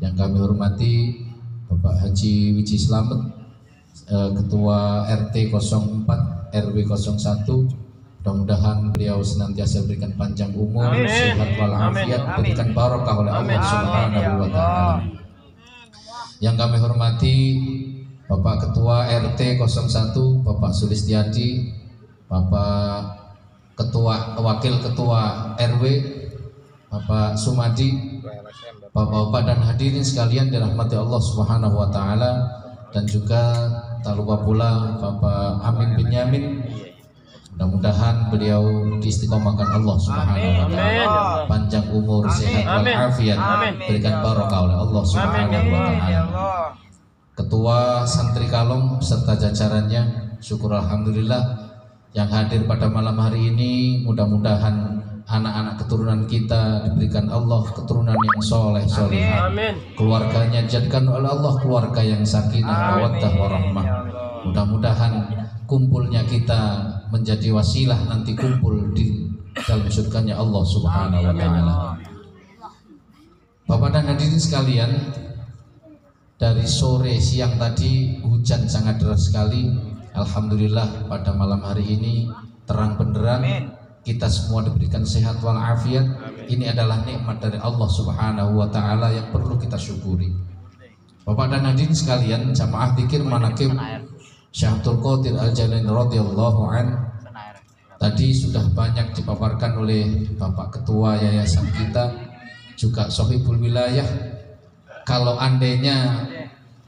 Yang kami hormati Bapak Haji Wiji Slamet, Ketua RT 04 RW 01. Mudah-mudahan beliau senantiasa diberikan panjang umur, sehat walafiat, diberikan barokah oleh Allah Subhanahu wa taala. Yang kami hormati Bapak Ketua RT 01 Bapak Sulistiadi, Bapak Ketua Wakil Ketua RW Bapak Sumadi, Bapak-bapak dan hadirin sekalian dirahmati Allah Subhanahu wa taala, dan juga tak lupa pula Bapak Amin bin Yamin. Mudah-mudahan beliau diistiqomahkan Allah Subhanahu wa taala, panjang umur, sehat walafiat, berikan barokah oleh Allah Subhanahu wa taala. Ketua Santri Kalong serta jajarannya, syukur alhamdulillah yang hadir pada malam hari ini. Mudah-mudahan anak-anak keturunan kita diberikan Allah keturunan yang soleh solehah, keluarganya dijadikan oleh Allah keluarga yang sakinah, mawaddah, warahmah. Mudah-mudahan kumpulnya kita menjadi wasilah nanti kumpul di dalam surganya Allah Subhanahu wa taala. Bapak dan hadirin sekalian, dari sore siang tadi hujan sangat deras sekali. Alhamdulillah pada malam hari ini terang benderang, kita semua diberikan sehat walafiat. Ini adalah nikmat dari Allah Subhanahu wa taala yang perlu kita syukuri. Bapak dan hadirin sekalian, jamaah dzikir manaqib Syekh Abdul Qadir Al-Jailani radhiyallahu an tadi sudah banyak dipaparkan oleh Bapak Ketua Yayasan kita, juga Sohibul Wilayah. Kalau andainya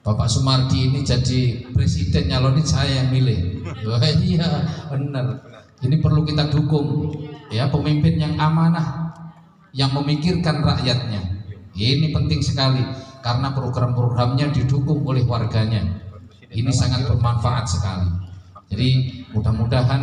Bapak Sumardi ini jadi presiden, nyalonin saya yang milih. Wah, iya benar. Ini perlu kita dukung ya, pemimpin yang amanah, yang memikirkan rakyatnya. Ini penting sekali karena program-programnya didukung oleh warganya. Ini sangat bermanfaat sekali. Jadi mudah-mudahan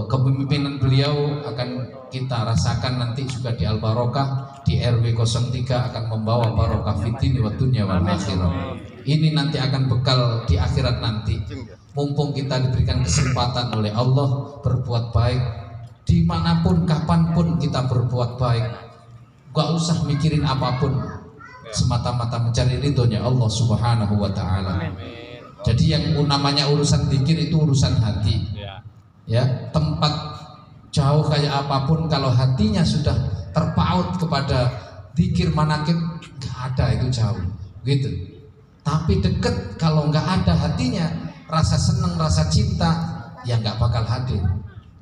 kepemimpinan beliau akan kita rasakan nanti juga di Al-Barokah, di RW 03 akan membawa barokah fitini wa dunya wal akhirah. Ini nanti akan bekal di akhirat nanti. Mumpung kita diberikan kesempatan oleh Allah berbuat baik, dimanapun kapanpun kita berbuat baik, gak usah mikirin apapun, semata-mata mencari ridhonya Allah Subhanahu wa taala. Jadi yang namanya urusan dzikir itu urusan hati. Ya, tempat jauh kayak apapun, kalau hatinya sudah terpaut kepada dzikir manaqib, nggak ada, itu jauh gitu. Tapi dekat, kalau nggak ada hatinya, rasa senang, rasa cinta, ya nggak bakal hadir.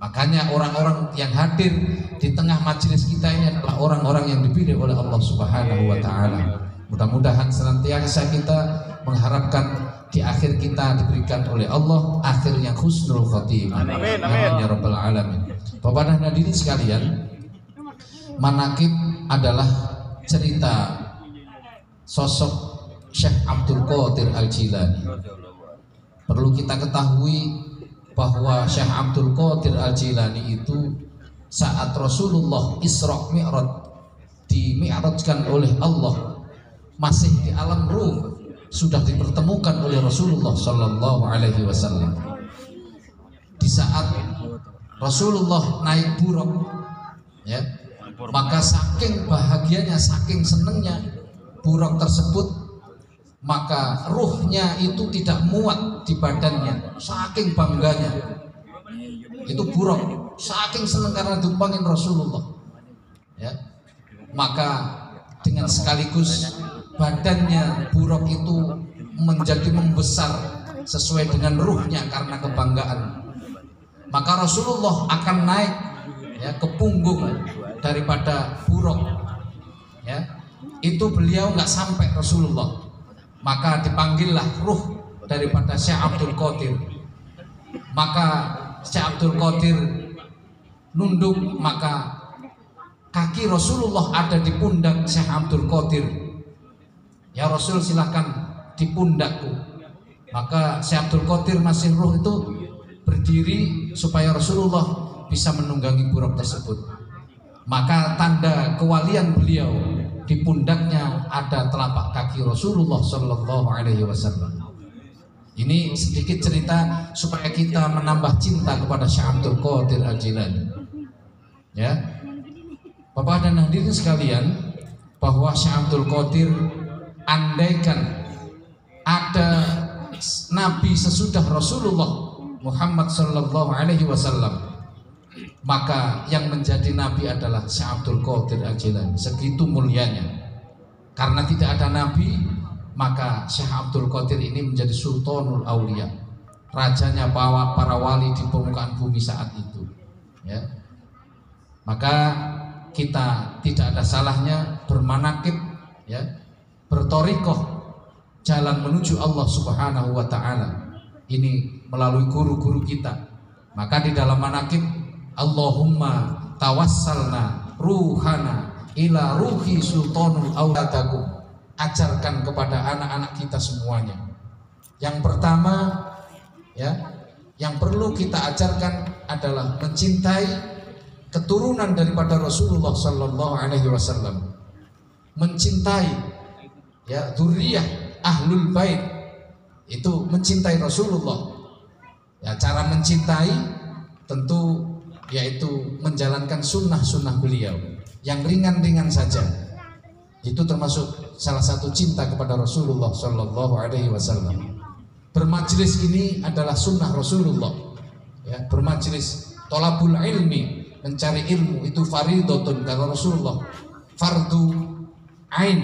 Makanya orang-orang yang hadir di tengah majelis kita ini adalah orang-orang yang dipilih oleh Allah Subhanahu wa taala. Mudah-mudahan senantiasa kita mengharapkan di akhir kita diberikan oleh Allah akhir yang husnul khotimah. Amin, amin ya rabbal alamin. Bapak dan hadirin sekalian, manaqib adalah cerita sosok Syekh Abdul Qadir Al-Jilani. Perlu kita ketahui bahwa Syekh Abdul Qadir Al-Jilani itu saat Rasulullah Isra Mi'raj, di-mi'rajkan oleh Allah, masih di alam ruh, sudah dipertemukan oleh Rasulullah Sallallahu Alaihi Wasallam. Di saat Rasulullah naik buruk, ya, maka saking bahagianya, saking senengnya buruk tersebut, maka ruhnya itu tidak muat di badannya, saking bangganya. Itu buruk, saking seneng karena ditumpangin Rasulullah, ya. Maka dengan sekaligus badannya buruk itu menjadi membesar sesuai dengan ruhnya karena kebanggaan. Maka Rasulullah akan naik ya ke punggung daripada buruk, ya. Itu beliau nggak sampai Rasulullah, maka dipanggillah ruh daripada Syekh Abdul Qadir. Maka Syekh Abdul Qadir nunduk, maka kaki Rasulullah ada di pundak Syekh Abdul Qadir. Ya Rasul, silakan di pundakku. Maka Syekh Abdul Qadir masih ruh itu berdiri supaya Rasulullah bisa menunggangi buruk tersebut. Maka tanda kewalian beliau, di pundaknya ada telapak kaki Rasulullah Sallallahu Alaihi Wasallam. Ini sedikit cerita supaya kita menambah cinta kepada Syekh Abdul Qadir Al-Jilani. Ya, Bapak dan hadirin sekalian, bahwa Syekh Abdul Qadir andaikan ada nabi sesudah Rasulullah Muhammad sallallahu alaihi wasallam, maka yang menjadi nabi adalah Syekh Abdul Qadir Al-Jilani. Segitu mulianya. Karena tidak ada nabi, maka Syekh Abdul Qadir ini menjadi Sultanul Aulia, rajanya para wali di permukaan bumi saat itu, ya. Maka kita tidak ada salahnya bermanakib, ya, bertorikoh jalan menuju Allah Subhanahu wa ta'ala ini melalui guru-guru kita. Maka di dalam manakib, Allahumma tawassalna ruhana ila ruhi sultanul auladakum, ajarkan kepada anak-anak kita semuanya. Yang pertama, ya, yang perlu kita ajarkan adalah mencintai keturunan daripada Rasulullah sallallahu alaihi wasallam, mencintai, ya, dzurriyyah ahlul bait, itu mencintai Rasulullah. Ya, cara mencintai tentu yaitu menjalankan sunnah-sunnah beliau yang ringan-ringan saja. Itu termasuk salah satu cinta kepada Rasulullah sallallahu alaihi wasallam. Bermajlis ini adalah sunnah Rasulullah, ya, bermajlis tolabul ilmi, mencari ilmu itu fardhotun kata Rasulullah, fardu ain,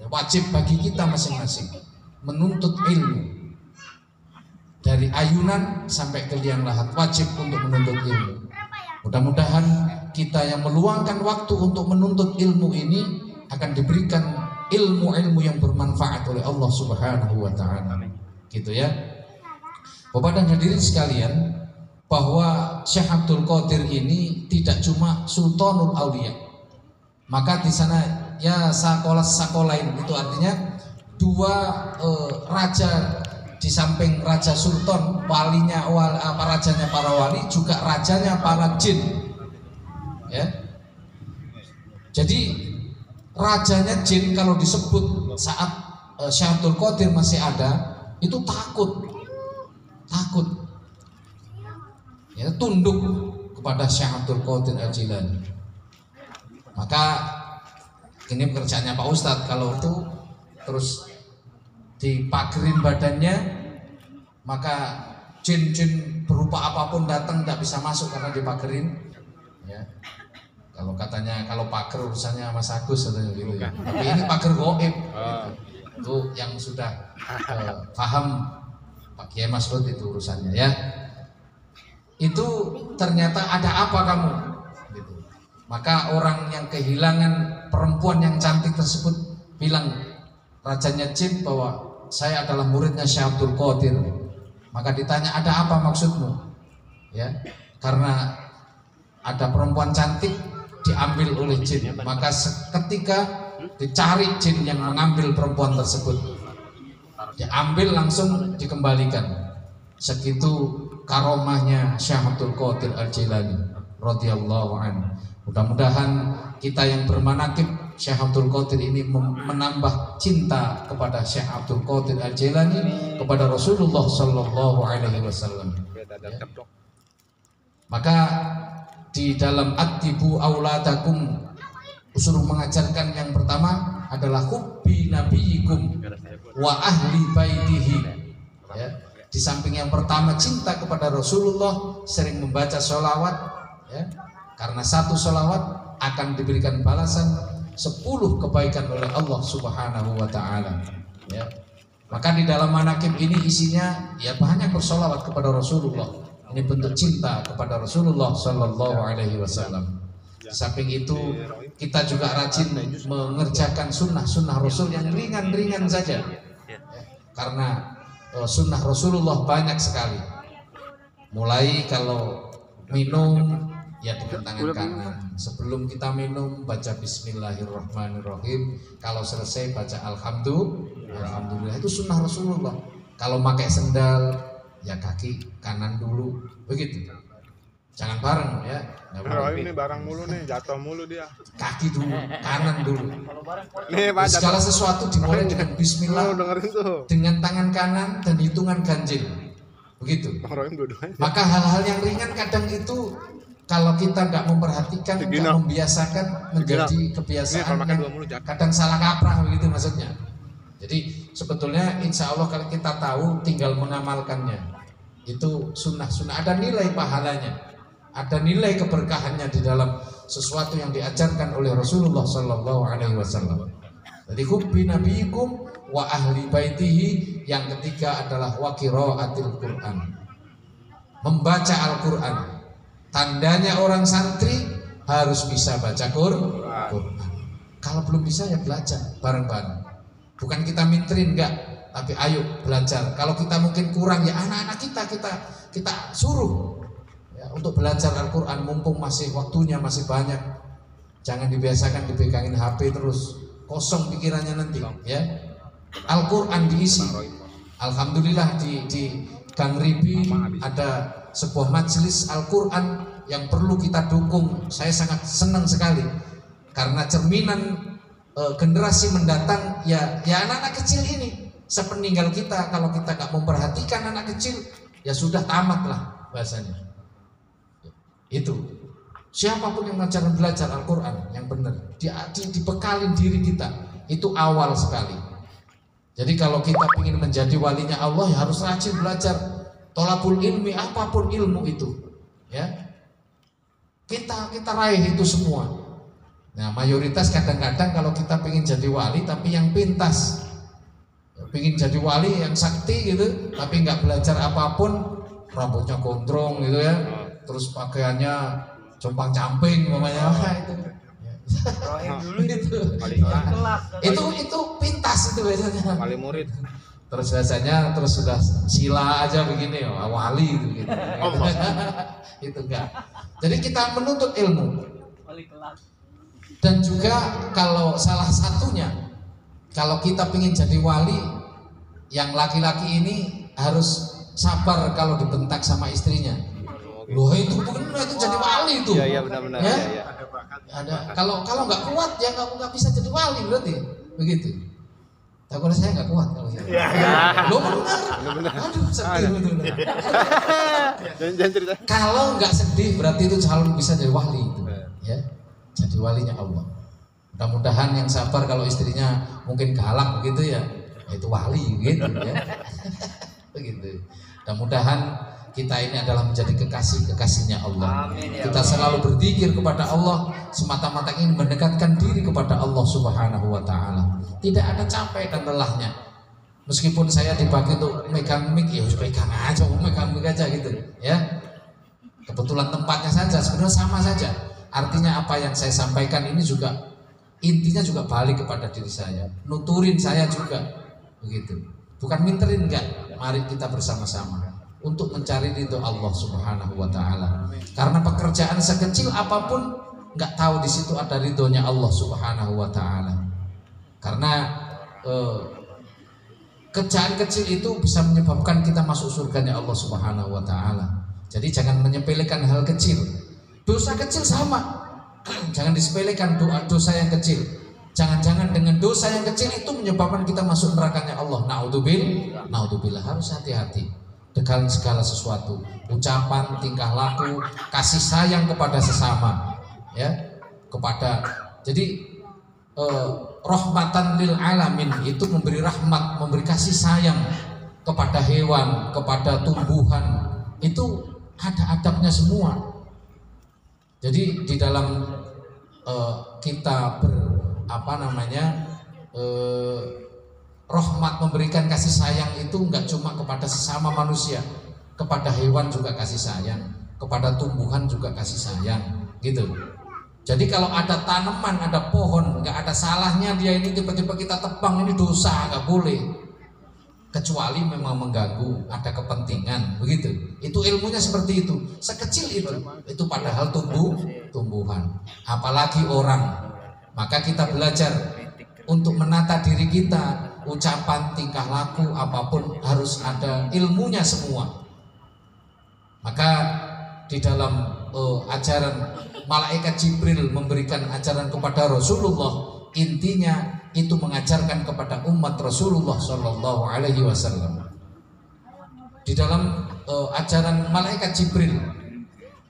wajib bagi kita masing-masing menuntut ilmu. Dari ayunan sampai ke liang lahat wajib untuk menuntut ilmu. Mudah-mudahan kita yang meluangkan waktu untuk menuntut ilmu ini akan diberikan ilmu-ilmu yang bermanfaat oleh Allah Subhanahu wa ta'ala. Gitu ya. Bapak dan hadirin sekalian, bahwa Syekh Abdul Qadir ini tidak cuma Sultanul Aulia. Maka di sana ya sakolain, itu artinya dua raja, di samping raja sultan, walinya rajanya para wali, juga rajanya para jin. Ya. Jadi rajanya jin kalau disebut saat Syekh Abdul Qadir masih ada, itu takut, ya, tunduk kepada Syekh Abdul Qadir Al-Jilani. Maka ini pekerjaannya Pak Ustadz, kalau itu terus dipagerin badannya, maka jin-jin berupa apapun datang tidak bisa masuk karena dipagerin, ya. Kalau katanya kalau pager urusannya Mas Agus atau gitu ya. Tapi ini pager goib, gitu. Itu yang sudah paham Pak Kiai Masud itu urusannya, ya. Itu ternyata ada apa kamu? Gitu. Maka orang yang kehilangan perempuan yang cantik tersebut bilang rajanya jin bahwa saya adalah muridnya Syekh Abdul Qadir. Maka ditanya, ada apa maksudmu? Ya, karena ada perempuan cantik diambil oleh jin. Maka ketika dicari jin yang mengambil perempuan tersebut, diambil langsung dikembalikan. Segitu karomahnya Syekh Abdul Qadir Al-Jilani radhiyallahu anhu. Mudah-mudahan kita yang bermanakib Syekh Abdul Qadir ini menambah cinta kepada Syekh Abdul Qadir Al-Jilani, kepada Rasulullah sallallahu alaihi wasallam. Maka di dalam Atibu Auladakum suruh mengajarkan yang pertama adalah hubbi nabiyikum wa ahli baitihi, ya. Di samping yang pertama cinta kepada Rasulullah, sering membaca sholawat, ya. Karena satu sholawat akan diberikan balasan 10 kebaikan oleh Allah Subhanahu wa ta'ala, ya. Maka di dalam manakib ini isinya ya banyak bersolawat kepada Rasulullah. Ini bentuk cinta kepada Rasulullah sallallahu alaihi wasallam. Di samping itu kita juga rajin mengerjakan sunnah-sunnah Rasul yang ringan-ringan saja, ya. Karena sunnah Rasulullah banyak sekali. Mulai kalau minum ya dengan tangan kanan. Sebelum kita minum baca Bismillahirrahmanirrahim. Kalau selesai baca Alhamdulillah. Itu sunnah Rasulullah. Kalau pakai sendal ya kaki kanan dulu, begitu. Jangan bareng, ya. Ini barang mulu nih, jatuh mulu dia. Kaki dulu, kanan dulu. Nih, Pak, segala sesuatu dimulai dengan Bismillah, dengan tangan kanan dan hitungan ganjil, begitu. Maka hal-hal yang ringan kadang itu kalau kita nggak memperhatikan, nggak membiasakan, menjadi kebiasaan yang kadang salah kaprah, begitu maksudnya. Jadi sebetulnya insya Allah kalau kita tahu tinggal mengamalkannya, itu sunnah-sunnah, ada nilai pahalanya, ada nilai keberkahannya di dalam sesuatu yang diajarkan oleh Rasulullah Sallallahu Alaihi Wasallam. Jadi hubbi nabiyikum wa ahli baitihi, yang ketiga adalah wa qiraatil Quran, membaca Al-Quran. Tandanya orang santri harus bisa baca Quran. Kalau belum bisa ya belajar bareng-bareng. Bukan kita minterin, enggak, tapi ayo belajar. Kalau kita mungkin kurang, ya anak-anak kita suruh ya, untuk belajar Al-Quran mumpung masih waktunya masih banyak. Jangan dibiasakan dipegangin HP terus, kosong pikirannya nanti ya. Al-Quran diisi. Alhamdulillah di Gang Ribi ada sebuah majelis Al-Quran yang perlu kita dukung. Saya sangat senang sekali karena cerminan generasi mendatang ya anak-anak kecil ini. Sepeninggal kita, kalau kita nggak memperhatikan anak kecil, ya sudah tamat lah bahasanya. Itu siapapun yang belajar Al-Quran yang benar, dibekalin diri kita, itu awal sekali. Jadi kalau kita ingin menjadi walinya Allah, ya harus rajin belajar. Tolabul ilmi, apapun ilmu itu, ya kita raih itu semua. Nah, mayoritas kadang-kadang kalau kita ingin jadi wali tapi yang pintas, ingin jadi wali yang sakti gitu, tapi nggak belajar apapun, rambutnya gondrong gitu ya, terus pakaiannya compang camping namanya, itu. Itu pintas itu biasanya. Wali murid. Terus biasanya sudah sila aja begini, wali gitu. Itu enggak. Jadi kita menuntut ilmu. Dan juga kalau salah satunya, kalau kita ingin jadi wali, yang laki-laki ini harus sabar kalau dibentak sama istrinya. Loh itu benar, itu jadi wali itu. Iya benar-benar. Ya? Ya. Ada. Kalau nggak kuat ya nggak bisa jadi wali berarti, begitu. Tapi kalau saya nggak kuat kalau saya. Loh benar. Aduh sedih betul. Jangan cerita. Kalau nggak sedih berarti itu calon bisa jadi wali itu. Ya, jadi walinya Allah. Mudah-mudahan yang sabar kalau istrinya mungkin galak begitu ya, itu wali gitu ya. Begitu. Mudah-mudahan kita ini adalah menjadi kekasihnya Allah. Amin, ya kita selalu berzikir kepada Allah semata-mata ingin mendekatkan diri kepada Allah Subhanahu wa Ta'ala. Tidak ada capek dan lelahnya. Meskipun saya dibagi untuk megang mic, ya pegang aja, megang mic aja gitu ya. Kebetulan tempatnya saja, sebenarnya sama saja. Artinya apa yang saya sampaikan ini juga intinya juga balik kepada diri saya, nuturin saya juga begitu. Bukan minterin, enggak. Mari kita bersama-sama untuk mencari ridho Allah Subhanahu wa Ta'ala. Karena pekerjaan sekecil apapun nggak tahu di situ ada ridhonya Allah Subhanahu wa Ta'ala. Karena kerjaan kecil itu bisa menyebabkan kita masuk surganya Allah Subhanahu wa Ta'ala. Jadi jangan menyepelekan hal kecil. Dosa kecil sama. Jangan disepelekan dosa yang kecil. Jangan-jangan dengan dosa yang kecil itu menyebabkan kita masuk nerakanya Allah. Naudzubillah, harus hati-hati dengan segala sesuatu, ucapan, tingkah laku, kasih sayang kepada sesama, ya, jadi rahmatan lil alamin, itu memberi rahmat, memberi kasih sayang kepada hewan, kepada tumbuhan, itu ada adabnya semua. Jadi di dalam kita rahmat, memberikan kasih sayang itu enggak cuma kepada sesama manusia, kepada hewan juga kasih sayang, kepada tumbuhan juga kasih sayang, gitu. Jadi kalau ada tanaman, ada pohon, enggak ada salahnya dia ini tiba-tiba kita tebang, ini dosa, enggak boleh. Kecuali memang mengganggu, ada kepentingan, begitu. Itu ilmunya seperti itu, sekecil itu padahal tumbuhan, apalagi orang. Maka kita belajar untuk menata diri kita. Ucapan, tingkah laku, apapun harus ada ilmunya semua. Maka di dalam ajaran malaikat Jibril memberikan ajaran kepada Rasulullah, intinya itu mengajarkan kepada umat Rasulullah Shallallahu Alaihi Wasallam. Di dalam ajaran malaikat Jibril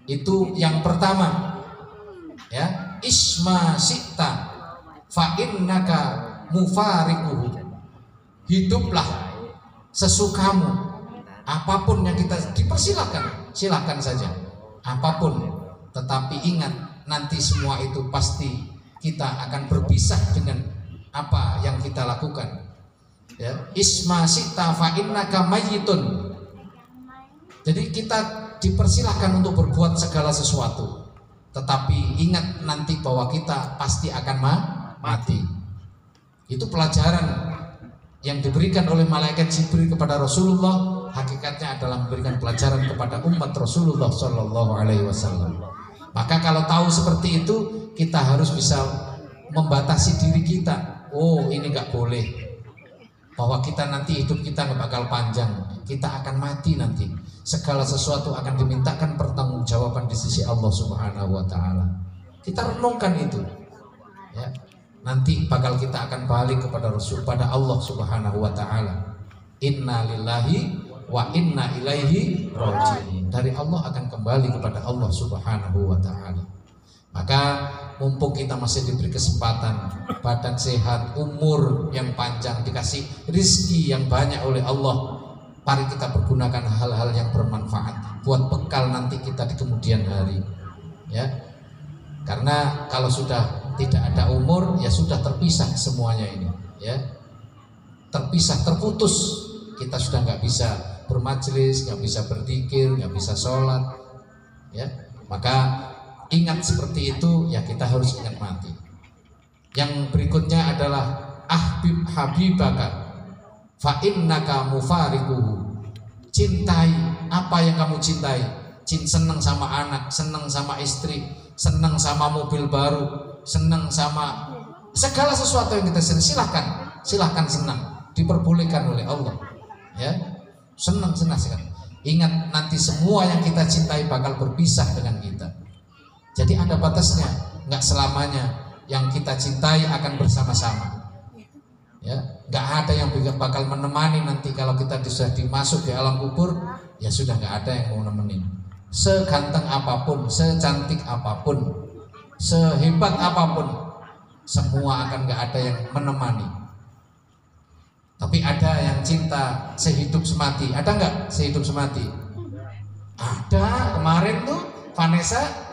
itu yang pertama, ya, isma syi'ta fa innaka mufariquhu. hiduplah sesukamu, apapun yang kita dipersilakan, silakan saja, apapun. Tetapi ingat, nanti semua itu pasti kita akan berpisah dengan apa yang kita lakukan. Ya, isma sita fa innaka mayyitun. Jadi kita dipersilahkan untuk berbuat segala sesuatu, tetapi ingat nanti bahwa kita pasti akan mati. Itu pelajaran yang diberikan oleh malaikat Jibril kepada Rasulullah, hakikatnya adalah memberikan pelajaran kepada umat Rasulullah Shallallahu Alaihi Wasallam. Maka kalau tahu seperti itu, kita harus bisa membatasi diri kita. Oh, ini nggak boleh. Bahwa kita nanti hidup kita nggak bakal panjang, kita akan mati nanti. Segala sesuatu akan dimintakan pertanggungjawaban di sisi Allah Subhanahu Wa Taala. Kita renungkan itu, ya. Nanti bakal kita akan balik kepada Rasul, pada Allah Subhanahu Wa Taala. Inna lillahi wa inna ilaihi raji'un. Dari Allah akan kembali kepada Allah Subhanahu Wa Taala. Maka mumpung kita masih diberi kesempatan, badan sehat, umur yang panjang, dikasih rizki yang banyak oleh Allah, mari kita pergunakan hal-hal yang bermanfaat buat bekal nanti kita di kemudian hari, ya. Karena kalau sudah tidak ada umur, ya sudah terpisah semuanya ini, ya. Terpisah, terputus. Kita sudah nggak bisa bermajelis, nggak bisa berzikir, nggak bisa sholat, ya. Maka ingat seperti itu, ya kita harus ingat mati. Yang berikutnya adalah ahbib habibaka fa innaka mufariquhu. Cintai apa yang kamu cintai. Senang sama anak, senang sama istri, senang sama mobil baru, senang sama segala sesuatu yang kita senang. Silahkan senang, diperbolehkan oleh Allah, ya. Senang. Ingat nanti semua yang kita cintai bakal berpisah dengan kita. Jadi ada batasnya, nggak selamanya yang kita cintai akan bersama-sama. Ya, nggak ada yang bakal menemani nanti kalau kita sudah dimasuk di alam kubur, ya sudah nggak ada yang mau nemenin. Seganteng apapun, secantik apapun, sehebat apapun, semua akan nggak ada yang menemani. Tapi ada yang cinta sehidup semati. Ada nggak sehidup semati? Ada, kemarin tuh Vanessa.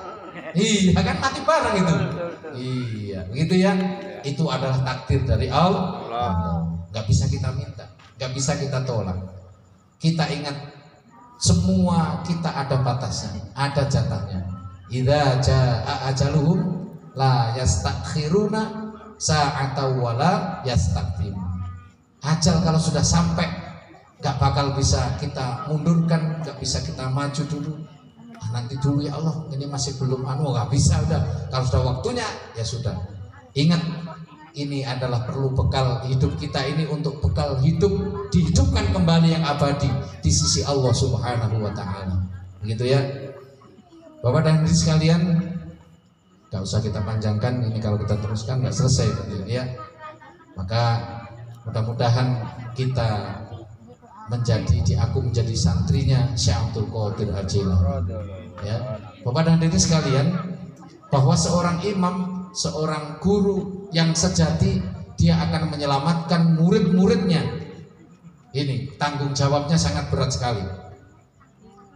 Iya kan, mati bareng itu. Iya, begitu ya. Itu adalah takdir dari Allah. Gak bisa kita minta, gak bisa kita tolak. Kita ingat, semua kita ada batasnya, ada jatahnya. Idza jaa ajaluhum la yastakhiruna sa'atan wa la yastaqdim. Ajal kalau sudah sampai, gak bakal bisa kita mundurkan, gak bisa kita maju dulu. Nanti dulu ya Allah, ini masih belum nggak bisa, udah kalau sudah waktunya ya sudah. Ingat, ini adalah perlu bekal hidup kita ini untuk bekal hidup, dihidupkan kembali yang abadi di sisi Allah Subhanahu Wa Taala. Begitu ya, Bapak dan Ibu sekalian, nggak usah kita panjangkan, ini kalau kita teruskan nggak selesai ya. Maka mudah-mudahan kita aku menjadi santrinya Syekh Abdul Qadir Al-Jilani. Ya, Bapak dan Ibu sekalian, bahwa seorang imam, seorang guru yang sejati, dia akan menyelamatkan murid-muridnya. Ini tanggung jawabnya sangat berat sekali.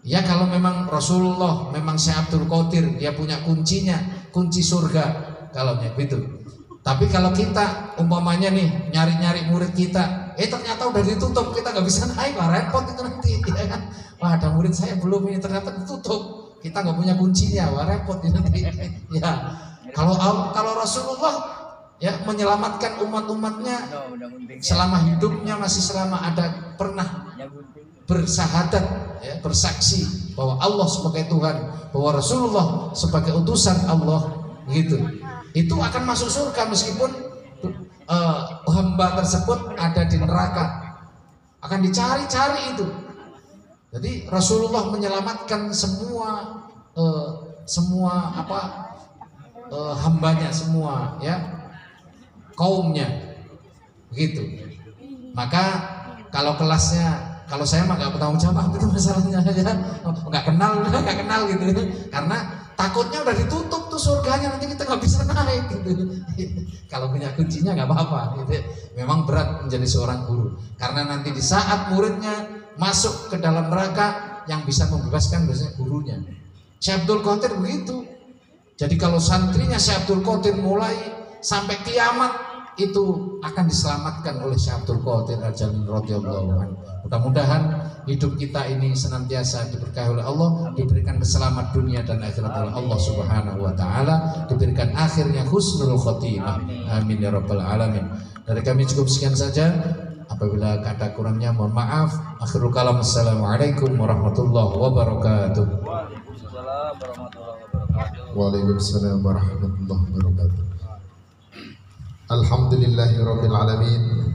Ya, kalau memang Rasulullah, memang Syekh Abdul Qadir, dia punya kuncinya, kunci surga kalau begitu. Tapi kalau kita umpamanya nih nyari-nyari murid kita, ternyata udah ditutup, kita nggak bisa naik, wah repot itu nanti, ya kan? Wah, ada murid saya belum, ini ternyata ditutup, kita nggak punya kuncinya, wah repot ini nanti. Ya, kalau Rasulullah ya menyelamatkan umat-umatnya selama hidupnya, masih selama ada pernah bersahadat, ya, bersaksi bahwa Allah sebagai Tuhan, bahwa Rasulullah sebagai utusan Allah, gitu. Itu akan masuk surga meskipun hamba tersebut ada di neraka, akan dicari-cari itu. Jadi Rasulullah menyelamatkan semua hambanya semua, ya, kaumnya, begitu. Maka kalau kelasnya, kalau saya mah nggak bertanggung jawab itu masalahnya, ya, nggak kenal gitu, karena takutnya udah ditutup tuh surganya, nanti kita nggak bisa naik gitu. Kalau punya kuncinya nggak apa-apa gitu. Memang berat menjadi seorang guru. Karena nanti di saat muridnya masuk ke dalam neraka, yang bisa membebaskan biasanya gurunya. Syekh Abdul Qadir begitu. Jadi kalau santrinya Syekh Abdul Qadir mulai sampai kiamat itu akan diselamatkan oleh Syekh Abdul Qadir Al-Jalil radhiyallahu anhu. Mudah-mudahan hidup kita ini senantiasa diberkahi oleh Allah, diberikan keselamat dunia dan akhirat oleh Allah Subhanahu wa taala, diberikan akhirnya husnul khotimah. Amin ya rabbal alamin. Dari kami cukup sekian saja. Apabila kata kurangnya mohon maaf. Akhirul kalam. Assalamualaikum warahmatullahi wabarakatuh. Waalaikumsalam warahmatullahi wabarakatuh. Waalaikumsalam warahmatullahi wabarakatuh. Alhamdulillahirabbil alamin.